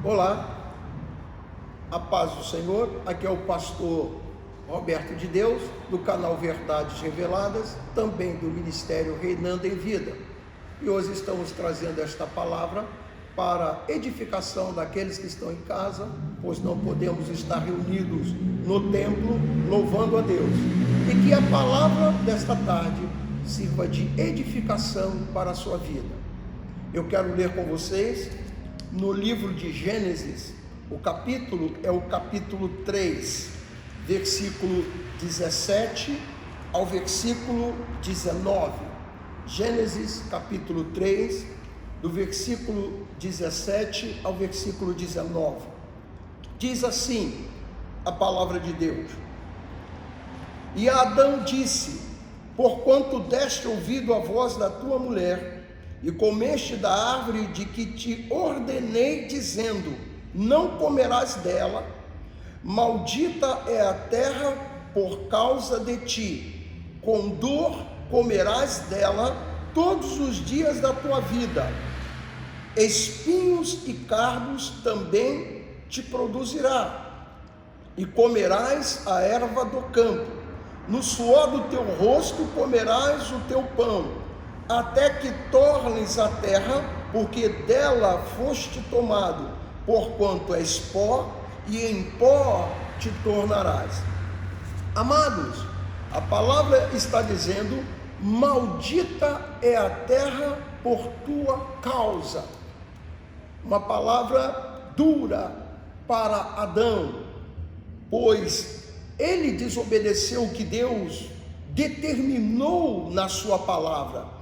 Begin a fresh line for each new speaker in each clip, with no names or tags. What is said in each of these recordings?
Olá, a paz do Senhor. Aqui é o pastor Roberto de Deus, do canal Verdades Reveladas, também do Ministério Reinando em Vida. E hoje estamos trazendo esta palavra para edificação daqueles que estão em casa, pois não podemos estar reunidos no templo louvando a Deus. E que a palavra desta tarde sirva de edificação para a sua vida. Eu quero ler com vocês no livro de Gênesis, o capítulo é o capítulo 3, versículo 17 ao versículo 19. Gênesis capítulo 3, do versículo 17 ao versículo 19. Diz assim a palavra de Deus: E Adão disse: Porquanto deste ouvido à voz da tua mulher, e comeste da árvore de que te ordenei, dizendo: Não comerás dela, maldita é a terra por causa de ti, com dor comerás dela todos os dias da tua vida, espinhos e cardos também te produzirá, e comerás a erva do campo, no suor do teu rosto comerás o teu pão, até que tornes a terra, porque dela foste tomado, porquanto és pó, e em pó te tornarás. Amados, a palavra está dizendo: maldita é a terra por tua causa. Uma palavra dura para Adão, pois ele desobedeceu o que Deus determinou na sua palavra.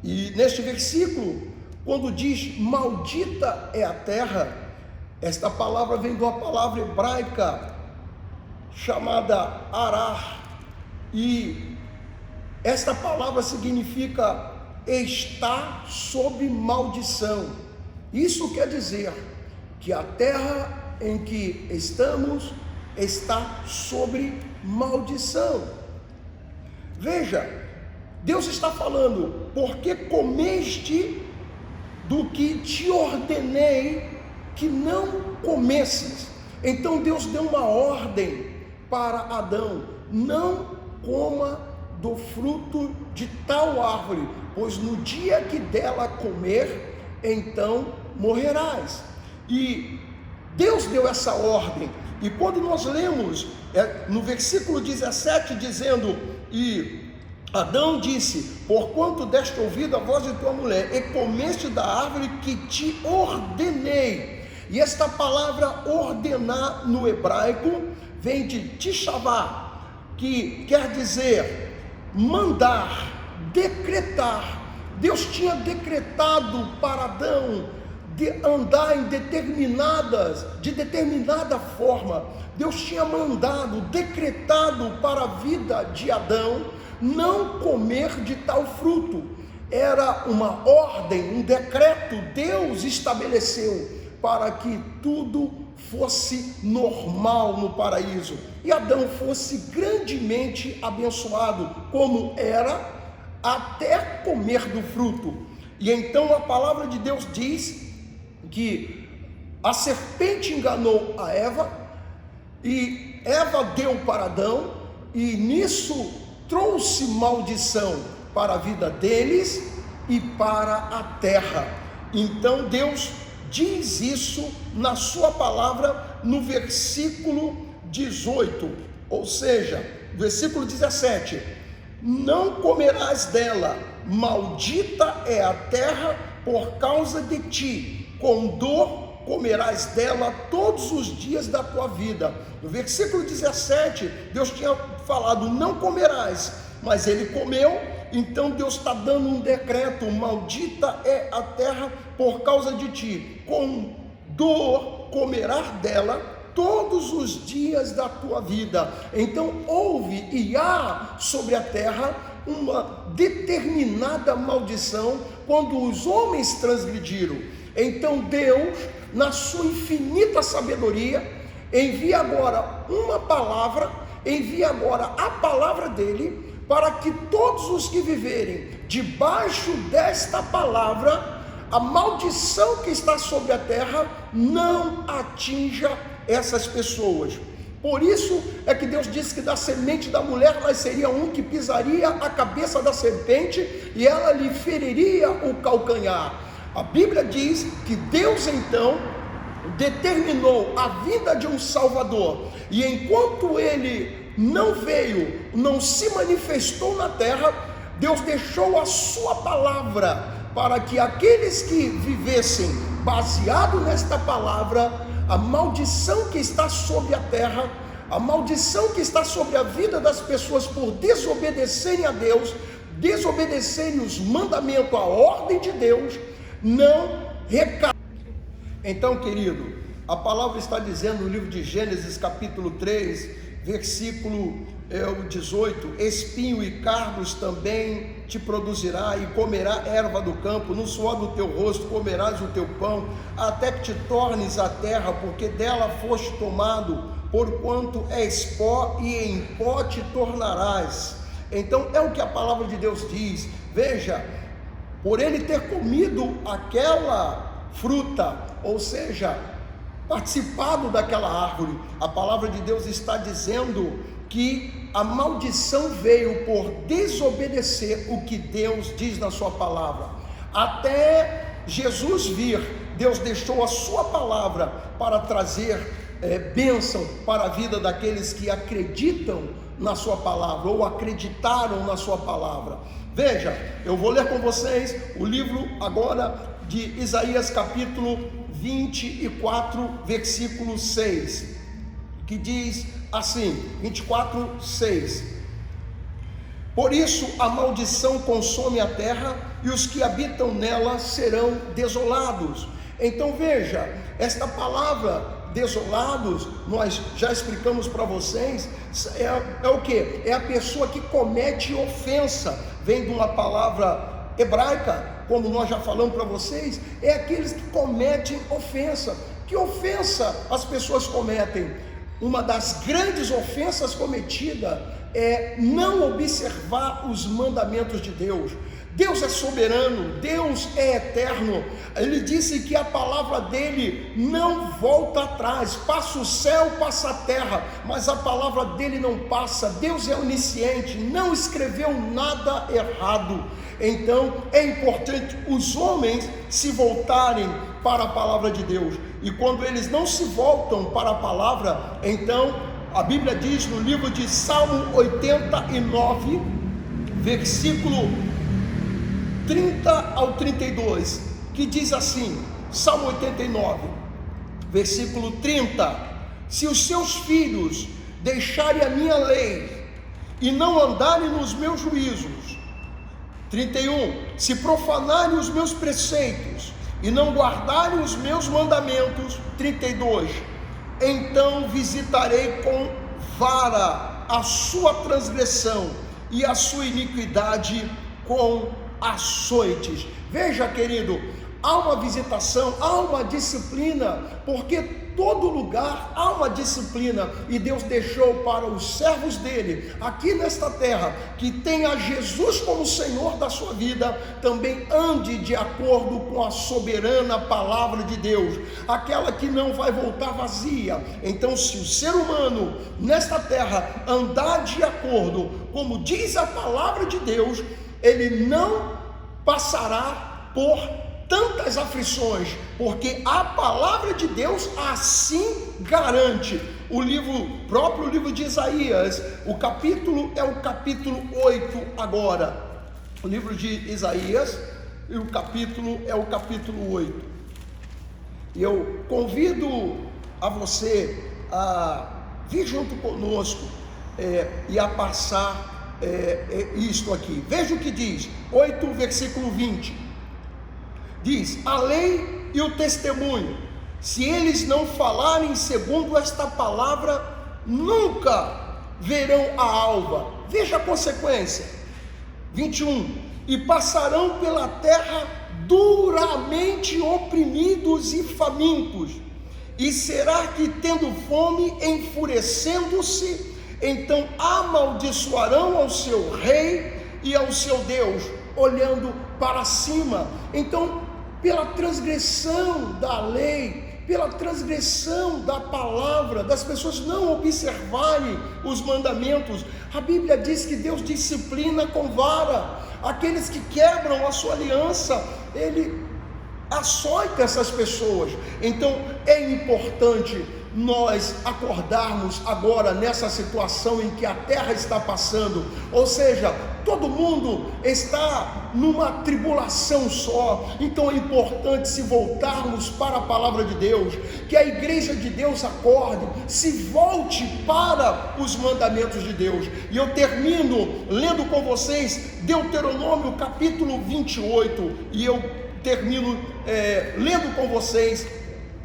E neste versículo, quando diz maldita é a terra, esta palavra vem de uma palavra hebraica chamada arar, e esta palavra significa estar sob maldição. Isso quer dizer que a terra em que estamos está sobre maldição. Veja, Deus está falando: porque comeste do que te ordenei que não comesses. Então Deus deu uma ordem para Adão: não coma do fruto de tal árvore, pois no dia que dela comer, então morrerás. E Deus deu essa ordem. E quando nós lemos no versículo 17, dizendo: E Adão disse: Porquanto deste ouvido a voz de tua mulher, e comeste da árvore que te ordenei. E esta palavra ordenar no hebraico vem de tishavá, que quer dizer mandar, decretar. Deus tinha decretado para Adão de andar de determinada forma. Deus tinha mandado, decretado para a vida de Adão não comer de tal fruto. Era uma ordem, um decreto. Deus estabeleceu para que tudo fosse normal no paraíso, e Adão fosse grandemente abençoado, como era, até comer do fruto. E então a palavra de Deus diz que a serpente enganou a Eva, e Eva deu para Adão, e nisso trouxe maldição para a vida deles e para a terra. Então Deus diz isso na sua palavra no versículo 18, ou seja, versículo 17: Não comerás dela, maldita é a terra por causa de ti, com dor comerás dela todos os dias da tua vida. No versículo 17, Deus tinha falado: não comerás, mas ele comeu. Então Deus está dando um decreto: maldita é a terra por causa de ti, com dor comerás dela todos os dias da tua vida. Então houve e há sobre a terra uma determinada maldição quando os homens transgrediram. Então Deus, na sua infinita sabedoria, envia agora uma palavra, envia agora a palavra dele, para que todos os que viverem debaixo desta palavra a maldição que está sobre a terra não atinja essas pessoas. Por isso é que Deus disse que da semente da mulher nasceria um que pisaria a cabeça da serpente e ela lhe feriria o calcanhar. A Bíblia diz que Deus então determinou a vinda de um Salvador, e enquanto ele não veio, não se manifestou na terra, Deus deixou a sua palavra para que aqueles que vivessem baseado nesta palavra, a maldição que está sobre a terra, a maldição que está sobre a vida das pessoas por desobedecerem a Deus, desobedecerem os mandamentos, a ordem de Deus, não recai. Então, querido, a palavra está dizendo no livro de Gênesis capítulo 3, versículo 18, espinho e cardos também te produzirá, e comerá erva do campo, no suor do teu rosto comerás o teu pão, até que te tornes a terra, porque dela foste tomado, porquanto és pó, e em pó te tornarás. Então é o que a palavra de Deus diz. Veja, por ele ter comido aquela fruta, ou seja, participado daquela árvore, a palavra de Deus está dizendo que a maldição veio por desobedecer o que Deus diz na sua palavra. Até Jesus vir, Deus deixou a sua palavra para trazer bênção para a vida daqueles que acreditam na sua palavra, ou acreditaram na sua palavra. Veja, eu vou ler com vocês o livro agora de Isaías capítulo 24, versículo 6, que diz assim, 24, 6: por isso a maldição consome a terra, e os que habitam nela serão desolados. Então veja, esta palavra desolados, nós já explicamos para vocês, é o que? É a pessoa que comete ofensa, vem de uma palavra hebraica, como nós já falamos para vocês, é aqueles que cometem ofensa. Que ofensa as pessoas cometem? Uma das grandes ofensas cometidas é não observar os mandamentos de Deus. Deus é soberano, Deus é eterno. Ele disse que a palavra dele não volta atrás. Passa o céu, passa a terra, mas a palavra dele não passa. Deus é onisciente, não escreveu nada errado. Então é importante os homens se voltarem para a palavra de Deus. E quando eles não se voltam para a palavra, então a Bíblia diz no livro de Salmo 89, versículo 30 ao 32, que diz assim, Salmo 89, versículo 30: se os seus filhos deixarem a minha lei e não andarem nos meus juízos, 31, se profanarem os meus preceitos e não guardarem os meus mandamentos, 32, então visitarei com vara a sua transgressão e a sua iniquidade com açoites. Veja, querido, há uma visitação, há uma disciplina, porque todo lugar há uma disciplina, e Deus deixou para os servos dele, aqui nesta terra, que tenha Jesus como Senhor da sua vida, também ande de acordo com a soberana palavra de Deus, aquela que não vai voltar vazia. Então, se o ser humano nesta terra andar de acordo, como diz a palavra de Deus, ele não passará por tantas aflições, porque a palavra de Deus assim garante. O próprio livro de Isaías, o capítulo é o capítulo 8 agora, o livro de Isaías, e o capítulo é o capítulo 8, e eu convido a você a vir junto conosco e a passar isto aqui. Veja o que diz, 8 versículo 20, diz: a lei e o testemunho, se eles não falarem segundo esta palavra, nunca verão a alva. Veja a consequência, 21, e passarão pela terra duramente oprimidos e famintos, e será que tendo fome, enfurecendo-se, então amaldiçoarão ao seu rei e ao seu Deus, olhando para cima. Então pela transgressão da lei, pela transgressão da palavra, das pessoas não observarem os mandamentos. A Bíblia diz que Deus disciplina com vara aqueles que quebram a sua aliança, Ele açoita essas pessoas. Então é importante nós acordarmos agora nessa situação em que a terra está passando, ou seja, todo mundo está numa tribulação só. Então é importante se voltarmos para a palavra de Deus, que a igreja de Deus acorde, se volte para os mandamentos de Deus. E eu termino lendo com vocês Deuteronômio capítulo 28, e eu termino lendo com vocês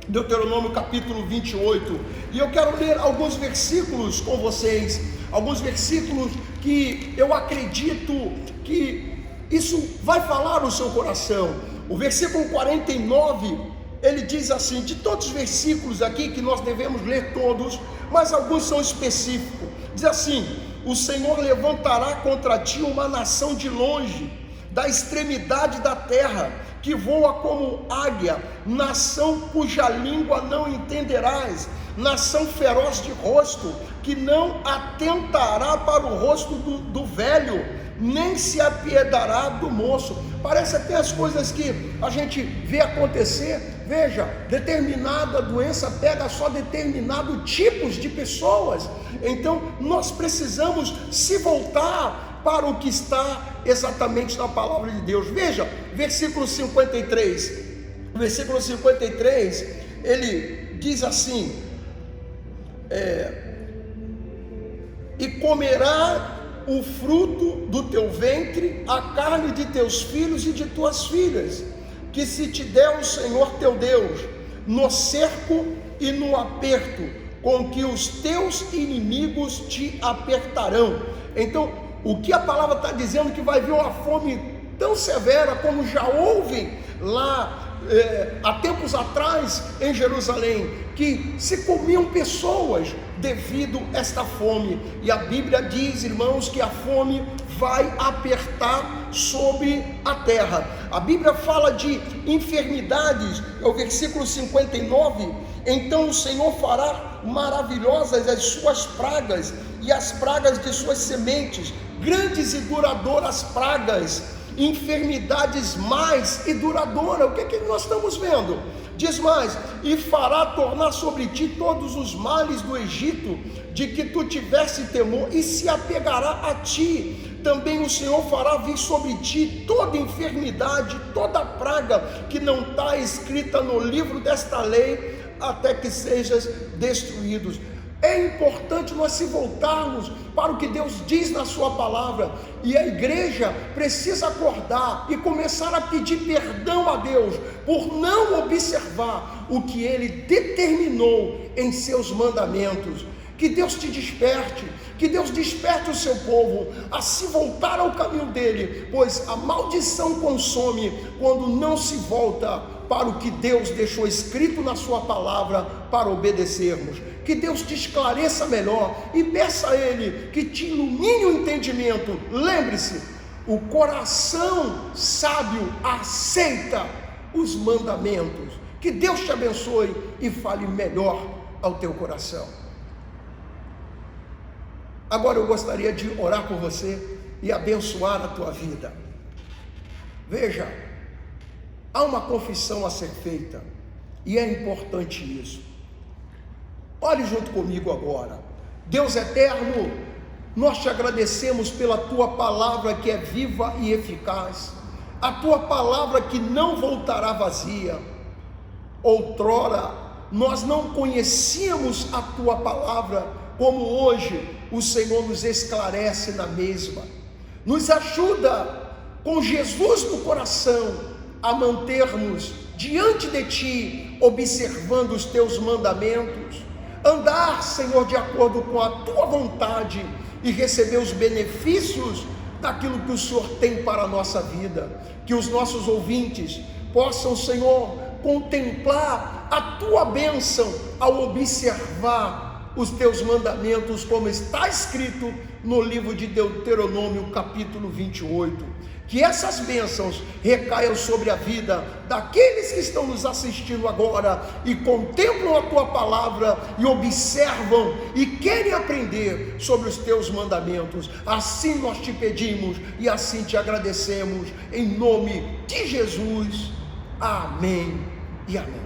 Deuteronômio capítulo 28, e eu quero ler alguns versículos com vocês, alguns versículos que eu acredito que isso vai falar no seu coração. O versículo 49, ele diz assim, de todos os versículos aqui que nós devemos ler todos, mas alguns são específicos, diz assim: o Senhor levantará contra ti uma nação de longe, da extremidade da terra, que voa como águia, nação cuja língua não entenderás, nação feroz de rosto, que não atentará para o rosto do velho, nem se apiedará do moço. Parece até as coisas que a gente vê acontecer. Veja, determinada doença pega só determinados tipos de pessoas. Então nós precisamos se voltar para o que está exatamente na palavra de Deus. Veja, versículo 53. Versículo 53, ele diz assim: e comerá o fruto do teu ventre, a carne de teus filhos e de tuas filhas, que se te der o Senhor teu Deus, no cerco e no aperto, com que os teus inimigos te apertarão. Então, o que a palavra está dizendo, que vai vir uma fome tão severa como já houve lá há tempos atrás em Jerusalém, que se comiam pessoas devido a esta fome. E a Bíblia diz, irmãos, que a fome vai apertar sobre a terra. A Bíblia fala de enfermidades, é o versículo 59, então o Senhor fará maravilhosas as suas pragas e as pragas de suas sementes, grandes e duradouras pragas, enfermidades mais e duradouras. O que é que nós estamos vendo? Diz mais: e fará tornar sobre ti todos os males do Egito, de que tu tivesse temor, e se apegará a ti. Também o Senhor fará vir sobre ti toda enfermidade, toda praga que não está escrita no livro desta lei, até que sejas destruídos. É importante nós se voltarmos para o que Deus diz na sua palavra, e a igreja precisa acordar e começar a pedir perdão a Deus por não observar o que Ele determinou em seus mandamentos. Que Deus te desperte, que Deus desperte o seu povo a se voltar ao caminho dele, pois a maldição consome quando não se volta para o que Deus deixou escrito na sua palavra para obedecermos. Que Deus te esclareça melhor e peça a Ele que te ilumine o entendimento. Lembre-se, o coração sábio aceita os mandamentos. Que Deus te abençoe e fale melhor ao teu coração. Agora eu gostaria de orar por você e abençoar a tua vida. Veja, há uma confissão a ser feita, e é importante isso. Olhe junto comigo agora. Deus eterno, nós te agradecemos pela tua palavra que é viva e eficaz, a tua palavra que não voltará vazia. Outrora nós não conhecíamos a tua palavra, como hoje o Senhor nos esclarece na mesma. Nos ajuda com Jesus no coração a mantermos diante de ti, observando os teus mandamentos, andar, Senhor, de acordo com a tua vontade e receber os benefícios daquilo que o Senhor tem para a nossa vida. Que os nossos ouvintes possam, Senhor, contemplar a tua bênção ao observar os teus mandamentos, como está escrito no livro de Deuteronômio capítulo 28. Que essas bênçãos recaiam sobre a vida daqueles que estão nos assistindo agora e contemplam a tua palavra e observam e querem aprender sobre os teus mandamentos. Assim nós te pedimos e assim te agradecemos, em nome de Jesus. Amém e amém.